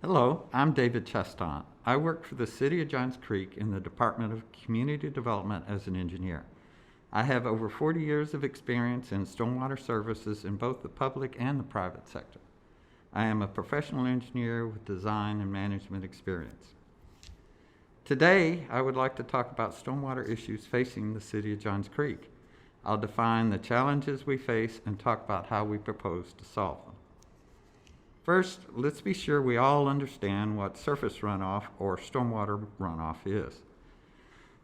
Hello, I'm David Cheston. I work for the City of Johns Creek in the Department of Community Development as an engineer. I have over 40 years of experience in stormwater services in both the public and the private sector. I am a professional engineer with design and management experience. Today, I would like to talk about stormwater issues facing the City of Johns Creek. I'll define the challenges we face and talk about how we propose to solve them. First, let's be sure we all understand what surface runoff or stormwater runoff is.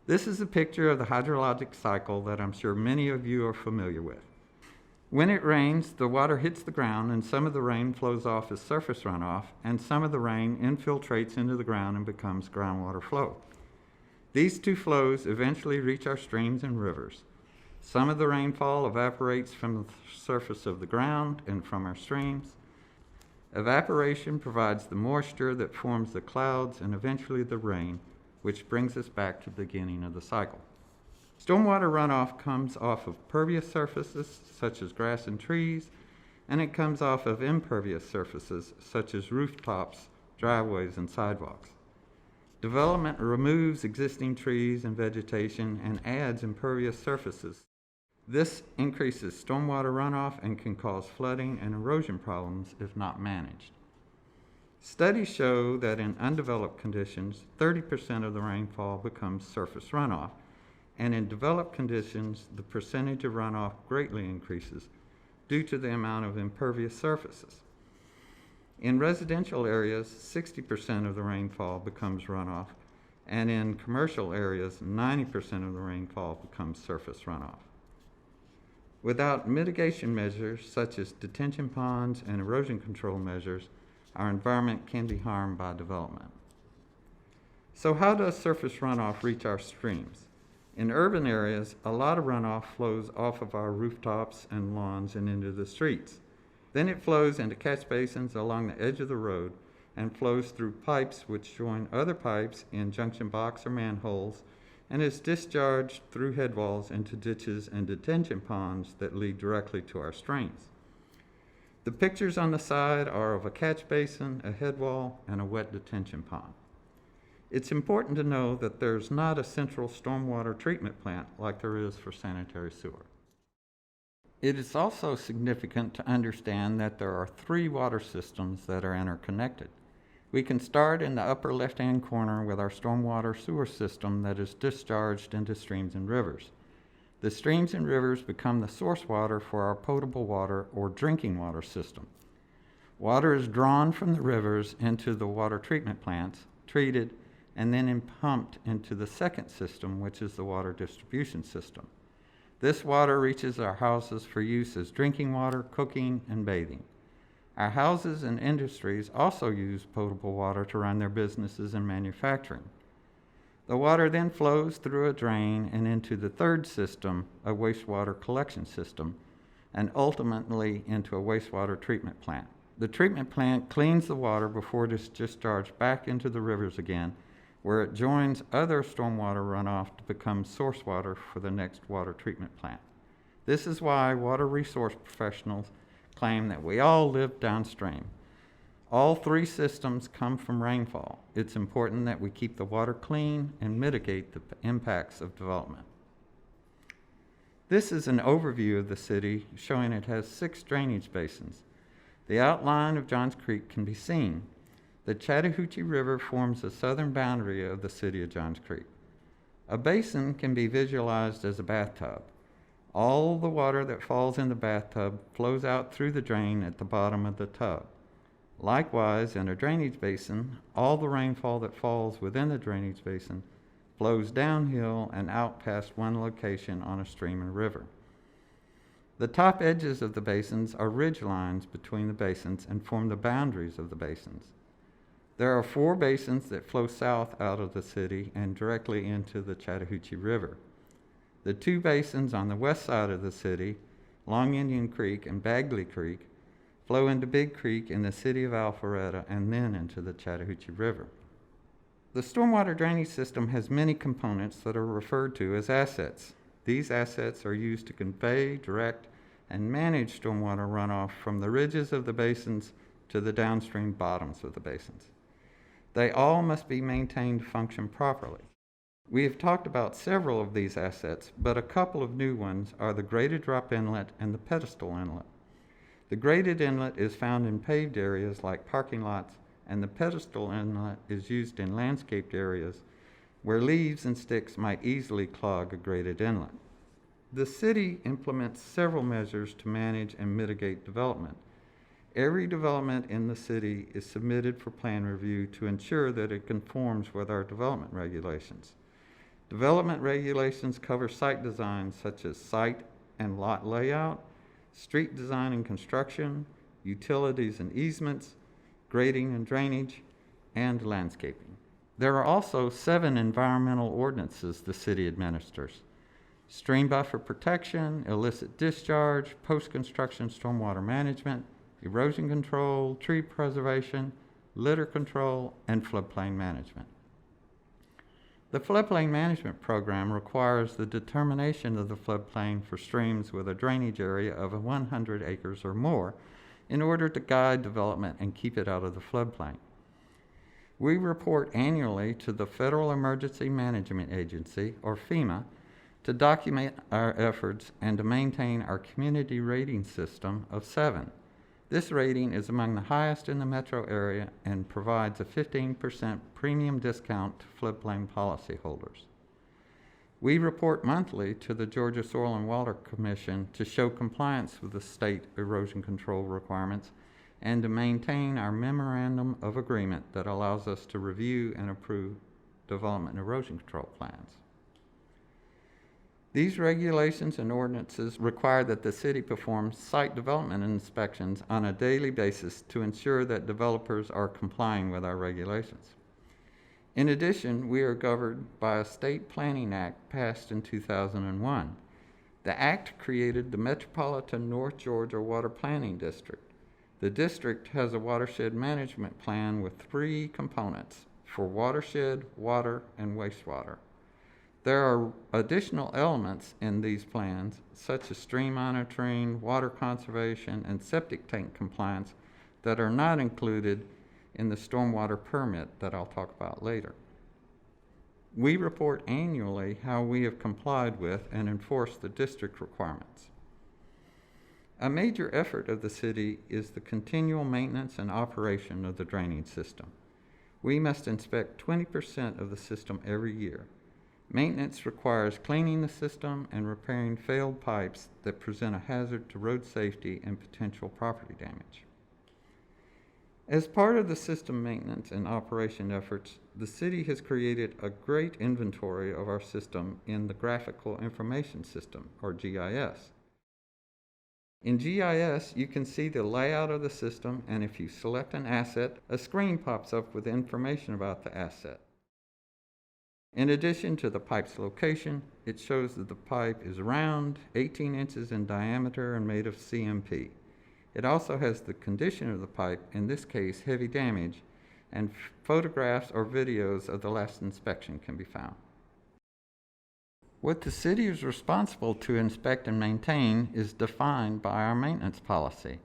This is a picture of the hydrologic cycle that I'm sure many of you are familiar with. When it rains, the water hits the ground and some of the rain flows off as surface runoff, and some of the rain infiltrates into the ground and becomes groundwater flow. These two flows eventually reach our streams and rivers. Some of the rainfall evaporates from the surface of the ground and from our streams. Evaporation provides the moisture that forms the clouds and eventually the rain, which brings us back to the beginning of the cycle. Stormwater runoff comes off of pervious surfaces such as grass and trees, and it comes off of impervious surfaces such as rooftops, driveways, and sidewalks. Development removes existing trees and vegetation and adds impervious surfaces. This increases stormwater runoff and can cause flooding and erosion problems if not managed. Studies show that in undeveloped conditions, 30% of the rainfall becomes surface runoff, and in developed conditions, the percentage of runoff greatly increases due to the amount of impervious surfaces. In residential areas, 60% of the rainfall becomes runoff, and in commercial areas, 90% of the rainfall becomes surface runoff. Without mitigation measures such as detention ponds and erosion control measures, our environment can be harmed by development. So how does surface runoff reach our streams? In urban areas, a lot of runoff flows off of our rooftops and lawns and into the streets. Then it flows into catch basins along the edge of the road and flows through pipes which join other pipes in junction box or manholes, and is discharged through head walls into ditches and detention ponds that lead directly to our streams. The pictures on the side are of a catch basin, a head wall, and a wet detention pond. It's important to know that there's not a central stormwater treatment plant like there is for sanitary sewer. It is also significant to understand that there are three water systems that are interconnected. We can start in the upper left-hand corner with our stormwater sewer system that is discharged into streams and rivers. The streams and rivers become the source water for our potable water or drinking water system. Water is drawn from the rivers into the water treatment plants, treated, and then pumped into the second system, which is the water distribution system. This water reaches our houses for use as drinking water, cooking, and bathing. Our houses and industries also use potable water to run their businesses and manufacturing. The water then flows through a drain and into the third system, a wastewater collection system, and ultimately into a wastewater treatment plant. The treatment plant cleans the water before it is discharged back into the rivers again, where it joins other stormwater runoff to become source water for the next water treatment plant. This is why water resource professionals claim that we all live downstream. All three systems come from rainfall. It's important that we keep the water clean and mitigate the impacts of development. This is an overview of the city showing it has 6 drainage basins. The outline of Johns Creek can be seen. The Chattahoochee River forms the southern boundary of the city of Johns Creek. A basin can be visualized as a bathtub. All the water that falls in the bathtub flows out through the drain at the bottom of the tub. Likewise, in a drainage basin, all the rainfall that falls within the drainage basin flows downhill and out past one location on a stream or river. The top edges of the basins are ridge lines between the basins and form the boundaries of the basins. There are 4 basins that flow south out of the city and directly into the Chattahoochee River. The 2 basins on the west side of the city, Long Indian Creek and Bagley Creek, flow into Big Creek in the city of Alpharetta and then into the Chattahoochee River. The stormwater drainage system has many components that are referred to as assets. These assets are used to convey, direct, and manage stormwater runoff from the ridges of the basins to the downstream bottoms of the basins. They all must be maintained to function properly. We have talked about several of these assets, but a couple of new ones are the graded drop inlet and the pedestal inlet. The graded inlet is found in paved areas like parking lots, and the pedestal inlet is used in landscaped areas where leaves and sticks might easily clog a graded inlet. The city implements several measures to manage and mitigate development. Every development in the city is submitted for plan review to ensure that it conforms with our development regulations. Development regulations cover site design such as site and lot layout, street design and construction, utilities and easements, grading and drainage, and landscaping. There are also 7 environmental ordinances the city administers: stream buffer protection, illicit discharge, post-construction stormwater management, erosion control, tree preservation, litter control, and floodplain management. The floodplain management program requires the determination of the floodplain for streams with a drainage area of 100 acres or more in order to guide development and keep it out of the floodplain. We report annually to the Federal Emergency Management Agency, or FEMA, to document our efforts and to maintain our community rating system of 7. This rating is among the highest in the metro area and provides a 15% premium discount to floodplain policyholders. We report monthly to the Georgia Soil and Water Commission to show compliance with the state erosion control requirements and to maintain our memorandum of agreement that allows us to review and approve development and erosion control plans. These regulations and ordinances require that the city performs site development inspections on a daily basis to ensure that developers are complying with our regulations. In addition, we are governed by a state planning act passed in 2001. The act created the Metropolitan North Georgia Water Planning District. The district has a watershed management plan with 3 components: for watershed, water, and wastewater. There are additional elements in these plans, such as stream monitoring, water conservation, and septic tank compliance, that are not included in the stormwater permit that I'll talk about later. We report annually how we have complied with and enforced the district requirements. A major effort of the city is the continual maintenance and operation of the drainage system. We must inspect 20% of the system every year. Maintenance requires cleaning the system and repairing failed pipes that present a hazard to road safety and potential property damage. As part of the system maintenance and operation efforts, the city has created a great inventory of our system in the Graphical Information System, or GIS. In GIS, you can see the layout of the system, and if you select an asset, a screen pops up with information about the asset. In addition to the pipe's location, it shows that the pipe is round, 18 inches in diameter, and made of CMP. It also has the condition of the pipe, in this case heavy damage, and photographs or videos of the last inspection can be found. What the city is responsible to inspect and maintain is defined by our maintenance policy.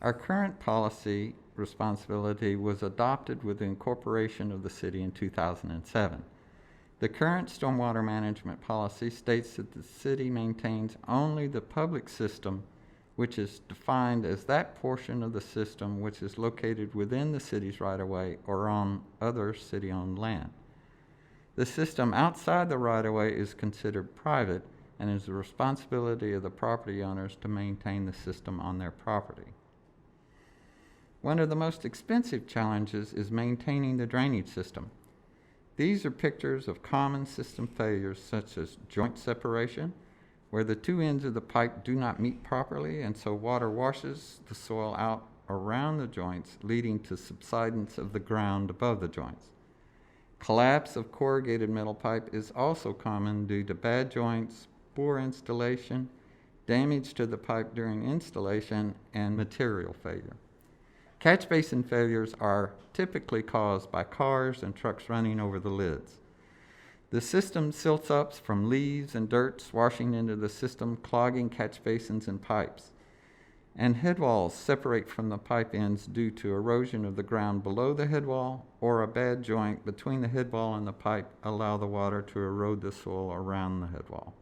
Our current policy responsibility was adopted with the incorporation of the city in 2007. The current stormwater management policy states that the city maintains only the public system, which is defined as that portion of the system which is located within the city's right-of-way or on other city-owned land. The system outside the right-of-way is considered private and is the responsibility of the property owners to maintain the system on their property. One of the most expensive challenges is maintaining the drainage system. These are pictures of common system failures such as joint separation, where the 2 ends of the pipe do not meet properly and so water washes the soil out around the joints, leading to subsidence of the ground above the joints. Collapse of corrugated metal pipe is also common due to bad joints, poor installation, damage to the pipe during installation, and material failure. Catch basin failures are typically caused by cars and trucks running over the lids. The system silts up from leaves and dirt washing into the system, clogging catch basins and pipes. and head walls separate from the pipe ends due to erosion of the ground below the head wall, or a bad joint between the head wall and the pipe allow the water to erode the soil around the head wall.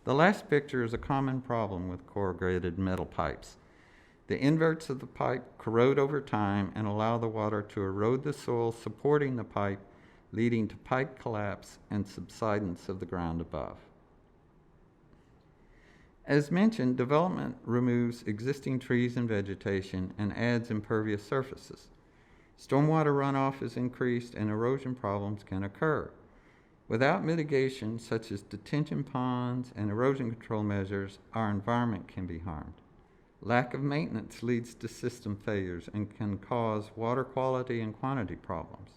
The last picture is a common problem with corrugated metal pipes. The inverts of the pipe corrode over time and allow the water to erode the soil supporting the pipe, leading to pipe collapse and subsidence of the ground above. As mentioned, development removes existing trees and vegetation and adds impervious surfaces. Stormwater runoff is increased and erosion problems can occur. Without mitigation, such as detention ponds and erosion control measures, our environment can be harmed. Lack of maintenance leads to system failures and can cause water quality and quantity problems.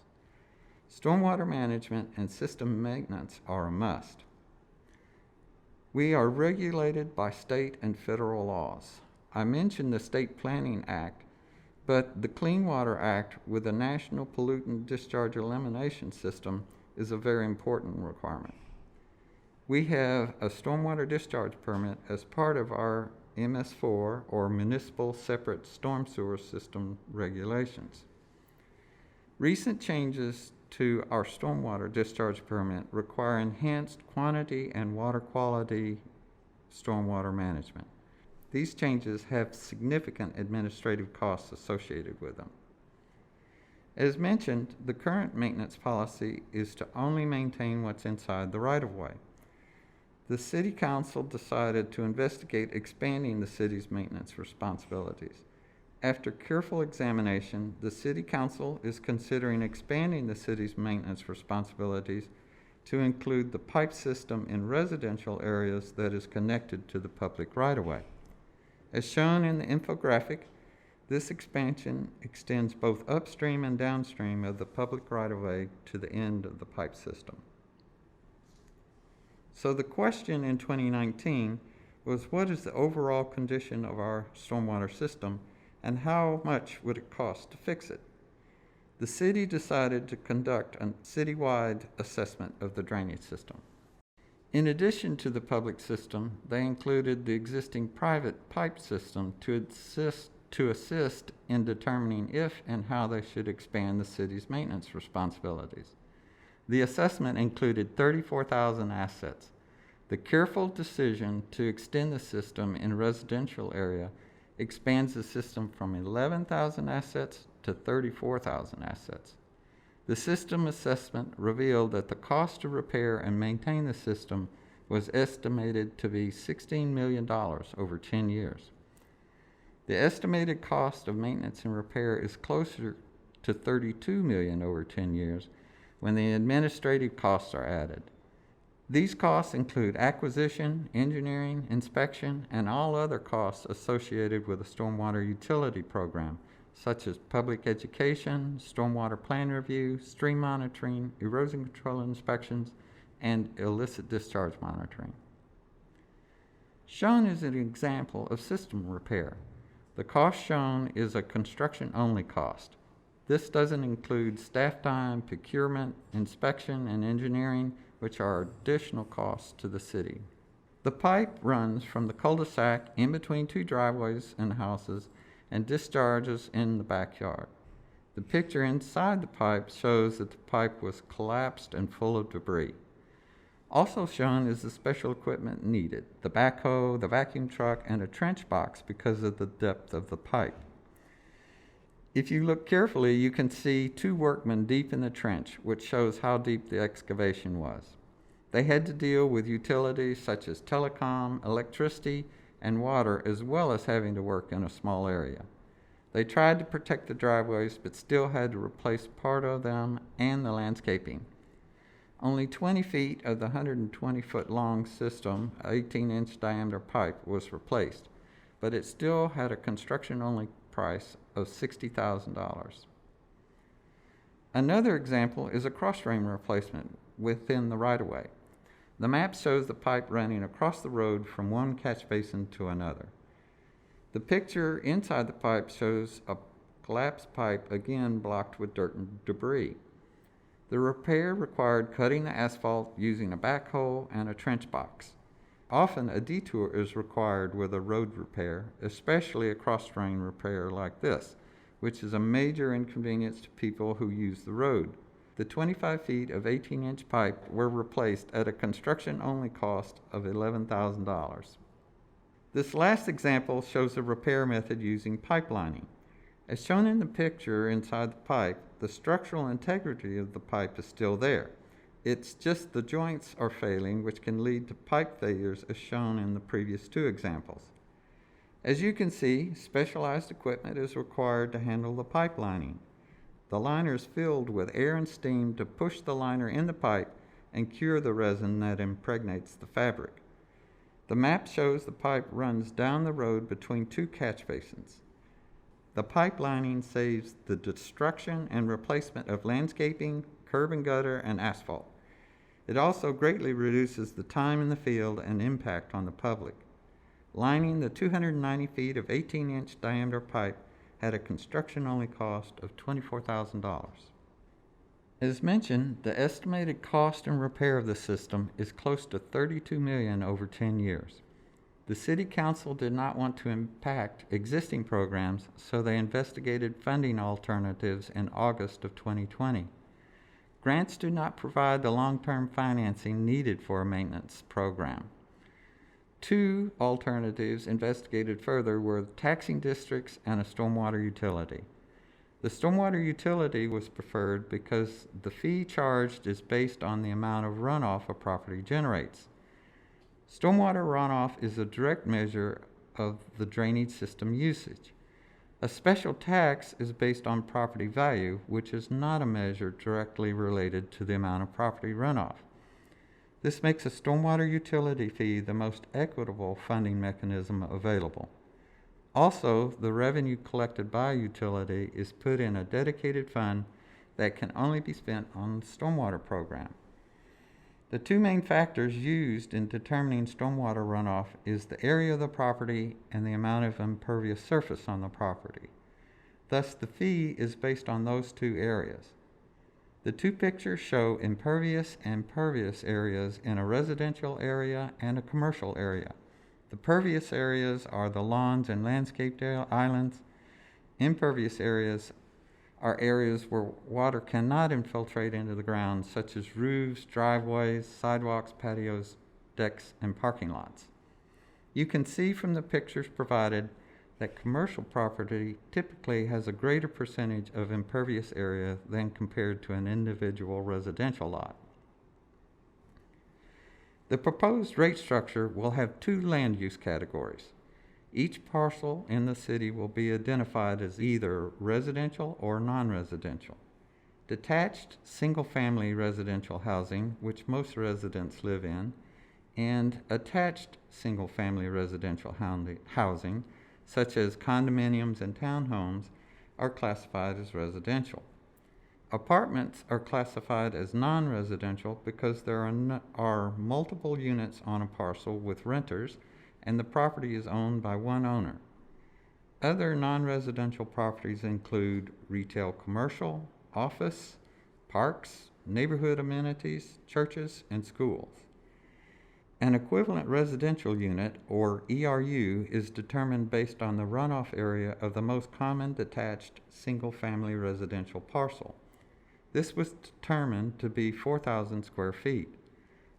Stormwater management and system maintenance are a must. We are regulated by state and federal laws. I mentioned the State Planning Act, but the Clean Water Act with the National Pollutant Discharge Elimination System is a very important requirement. We have a stormwater discharge permit as part of our MS4, or Municipal Separate Storm Sewer System regulations. Recent changes to our stormwater discharge permit require enhanced quantity and water quality stormwater management. These changes have significant administrative costs associated with them. As mentioned, the current maintenance policy is to only maintain what's inside the right-of-way. The City Council decided to investigate expanding the city's maintenance responsibilities. After careful examination, the City Council is considering expanding the city's maintenance responsibilities to include the pipe system in residential areas that is connected to the public right-of-way. As shown in the infographic, this expansion extends both upstream and downstream of the public right-of-way to the end of the pipe system. So the question in 2019 was, what is the overall condition of our stormwater system and how much would it cost to fix it? The city decided to conduct a citywide assessment of the drainage system. In addition to the public system, they included the existing private pipe system to assist in determining if and how they should expand the city's maintenance responsibilities. The assessment included 34,000 assets. The careful decision to extend the system in a residential area expands the system from 11,000 assets to 34,000 assets. The system assessment revealed that the cost to repair and maintain the system was estimated to be $16 million over 10 years. The estimated cost of maintenance and repair is closer to $32 million over 10 years when the administrative costs are added. These costs include acquisition, engineering, inspection, and all other costs associated with a stormwater utility program, such as public education, stormwater plan review, stream monitoring, erosion control inspections, and illicit discharge monitoring. Shown is an example of system repair. The cost shown is a construction-only cost. This doesn't include staff time, procurement, inspection, and engineering, which are additional costs to the city. The pipe runs from the cul-de-sac in between two driveways and houses and discharges in the backyard. The picture inside the pipe shows that the pipe was collapsed and full of debris. Also shown is the special equipment needed, the backhoe, the vacuum truck, and a trench box because of the depth of the pipe. If you look carefully, you can see two workmen deep in the trench, which shows how deep the excavation was. They had to deal with utilities such as telecom, electricity, and water, as well as having to work in a small area. They tried to protect the driveways, but still had to replace part of them and the landscaping. Only 20 feet of the 120-foot long system, 18-inch diameter pipe, was replaced, but it still had a construction-only price of $60,000. Another example is a cross-drain replacement within the right-of-way. The map shows the pipe running across the road from one catch basin to another. The picture inside the pipe shows a collapsed pipe, again blocked with dirt and debris. The repair required cutting the asphalt using a backhoe and a trench box. Often a detour is required with a road repair, especially a cross-drain repair like this, which is a major inconvenience to people who use the road. The 25 feet of 18-inch pipe were replaced at a construction-only cost of $11,000. This last example shows a repair method using pipelining. As shown in the picture inside the pipe, the structural integrity of the pipe is still there. It's just the joints are failing, which can lead to pipe failures as shown in the previous two examples. As you can see, specialized equipment is required to handle the pipe lining. The liner is filled with air and steam to push the liner in the pipe and cure the resin that impregnates the fabric. The map shows the pipe runs down the road between two catch basins. The pipe lining saves the destruction and replacement of landscaping, curb and gutter, and asphalt. It also greatly reduces the time in the field and impact on the public. Lining the 290 feet of 18-inch diameter pipe had a construction-only cost of $24,000. As mentioned, the estimated cost and repair of the system is close to $32 million over 10 years. The City Council did not want to impact existing programs, so they investigated funding alternatives in August of 2020. Grants do not provide the long-term financing needed for a maintenance program. Two alternatives investigated further were taxing districts and a stormwater utility. The stormwater utility was preferred because the fee charged is based on the amount of runoff a property generates. Stormwater runoff is a direct measure of the drainage system usage. A special tax is based on property value, which is not a measure directly related to the amount of property runoff. This makes a stormwater utility fee the most equitable funding mechanism available. Also, the revenue collected by a utility is put in a dedicated fund that can only be spent on the stormwater program. The two main factors used in determining stormwater runoff is the area of the property and the amount of impervious surface on the property. Thus, the fee is based on those two areas. The two pictures show impervious and pervious areas in a residential area and a commercial area. The pervious areas are the lawns and landscaped islands. Impervious areas are areas where water cannot infiltrate into the ground, such as roofs, driveways, sidewalks, patios, decks, and parking lots. You can see from the pictures provided that commercial property typically has a greater percentage of impervious area than compared to an individual residential lot. The proposed rate structure will have two land use categories. Each parcel in the city will be identified as either residential or non-residential. Detached single-family residential housing, which most residents live in, and attached single-family residential housing, such as condominiums and townhomes, are classified as residential. Apartments are classified as non-residential because there are multiple units on a parcel with renters, and the property is owned by one owner. Other non-residential properties include retail, commercial, office, parks, neighborhood amenities, churches, and schools. An equivalent residential unit, or ERU, is determined based on the runoff area of the most common detached single-family residential parcel. This was determined to be 4,000 square feet.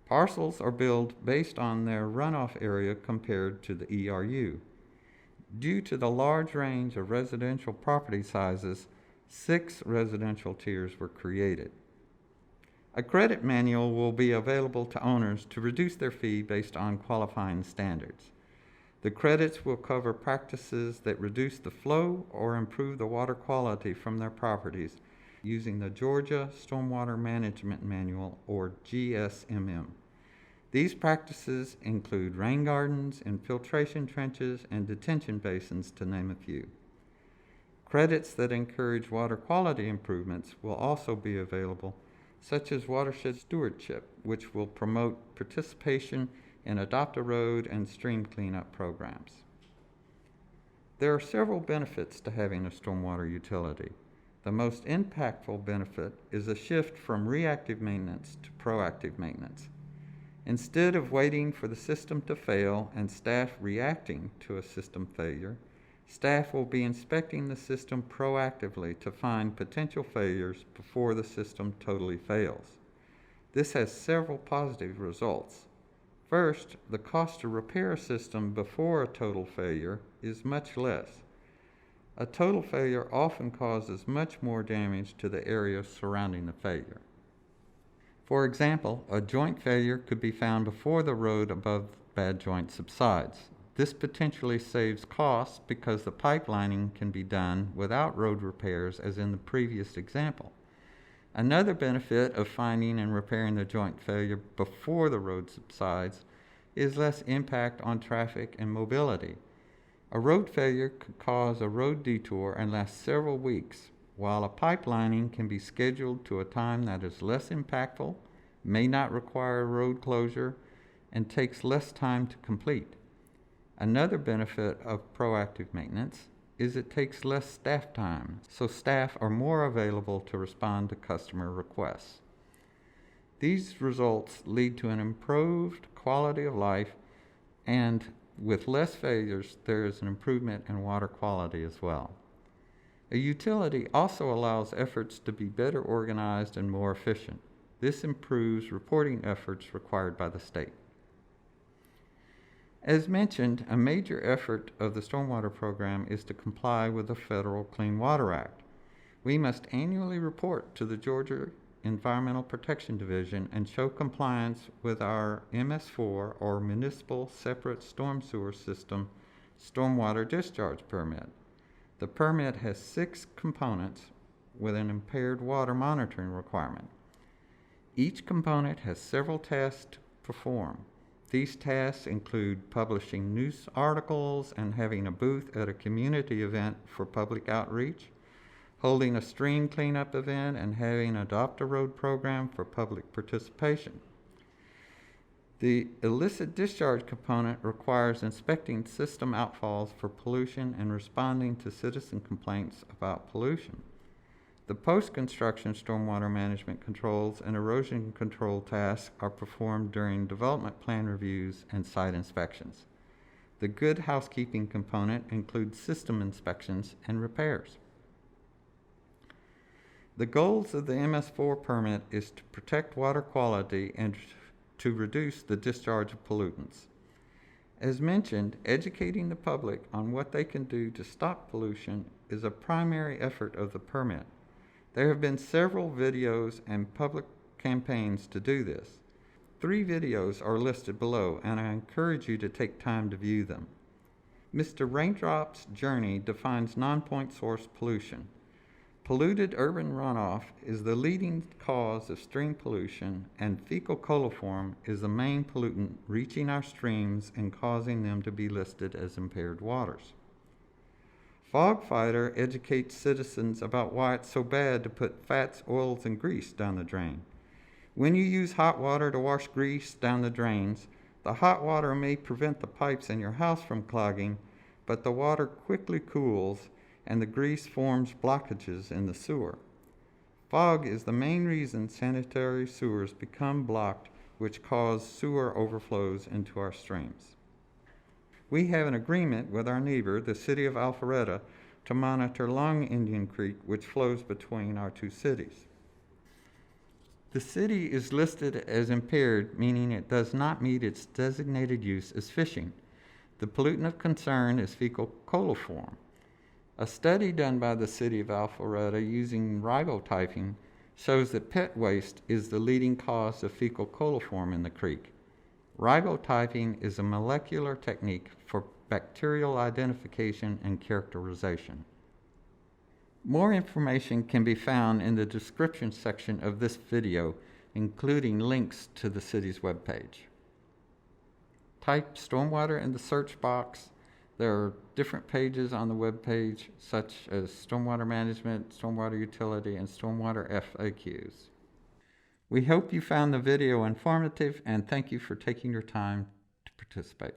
Parcels are billed based on their runoff area compared to the ERU. Due to the large range of residential property sizes, 6 residential tiers were created. A credit manual will be available to owners to reduce their fee based on qualifying standards. The credits will cover practices that reduce the flow or improve the water quality from their properties using the Georgia Stormwater Management Manual, or GSMM. These practices include rain gardens, infiltration trenches, and detention basins, to name a few. Credits that encourage water quality improvements will also be available, such as watershed stewardship, which will promote participation in Adopt a Road and stream cleanup programs. There are several benefits to having a stormwater utility. The most impactful benefit is a shift from reactive maintenance to proactive maintenance. Instead of waiting for the system to fail and staff reacting to a system failure, staff will be inspecting the system proactively to find potential failures before the system totally fails. This has several positive results. First, the cost to repair a system before a total failure is much less. A total failure often causes much more damage to the area surrounding the failure. For example, a joint failure could be found before the road above the bad joint subsides. This potentially saves costs because the pipelining can be done without road repairs, as in the previous example. Another benefit of finding and repairing the joint failure before the road subsides is less impact on traffic and mobility. A road failure could cause a road detour and last several weeks, while a pipelining can be scheduled to a time that is less impactful, may not require a road closure, and takes less time to complete. Another benefit of proactive maintenance is it takes less staff time, so staff are more available to respond to customer requests. These results lead to an improved quality of life, and with less failures, there is an improvement in water quality as well. A utility also allows efforts to be better organized and more efficient. This improves reporting efforts required by the state. As mentioned, a major effort of the Stormwater program is to comply with the Federal Clean Water Act. We must annually report to the Georgia Environmental Protection Division and show compliance with our MS4, or Municipal Separate Storm Sewer System, Stormwater Discharge Permit. The permit has 6 components with an impaired water monitoring requirement. Each component has several tasks to perform. These tasks include publishing news articles and having a booth at a community event for public outreach, holding a stream cleanup event, and having an Adopt a Road program for public participation. The illicit discharge component requires inspecting system outfalls for pollution and responding to citizen complaints about pollution. The post-construction stormwater management controls and erosion control tasks are performed during development plan reviews and site inspections. The good housekeeping component includes system inspections and repairs. The goals of the MS4 permit is to protect water quality and to reduce the discharge of pollutants. As mentioned, educating the public on what they can do to stop pollution is a primary effort of the permit. There have been several videos and public campaigns to do this. 3 videos are listed below, and I encourage you to take time to view them. Mr. Raindrop's Journey defines non-point source pollution. Polluted urban runoff is the leading cause of stream pollution, and fecal coliform is the main pollutant reaching our streams and causing them to be listed as impaired waters. Fogfighter educates citizens about why it's so bad to put fats, oils, and grease down the drain. When you use hot water to wash grease down the drains, the hot water may prevent the pipes in your house from clogging, but the water quickly cools and the grease forms blockages in the sewer. Fog is the main reason sanitary sewers become blocked, which cause sewer overflows into our streams. We have an agreement with our neighbor, the city of Alpharetta, to monitor Long Indian Creek, which flows between our 2 cities. The city is listed as impaired, meaning it does not meet its designated use as fishing. The pollutant of concern is fecal coliform. A study done by the city of Alpharetta using ribotyping shows that pet waste is the leading cause of fecal coliform in the creek. Ribotyping is a molecular technique for bacterial identification and characterization. More information can be found in the description section of this video, including links to the city's webpage. Type stormwater in the search box. There are different pages on the webpage, such as stormwater management, stormwater utility, and stormwater FAQs. We hope you found the video informative, and thank you for taking your time to participate.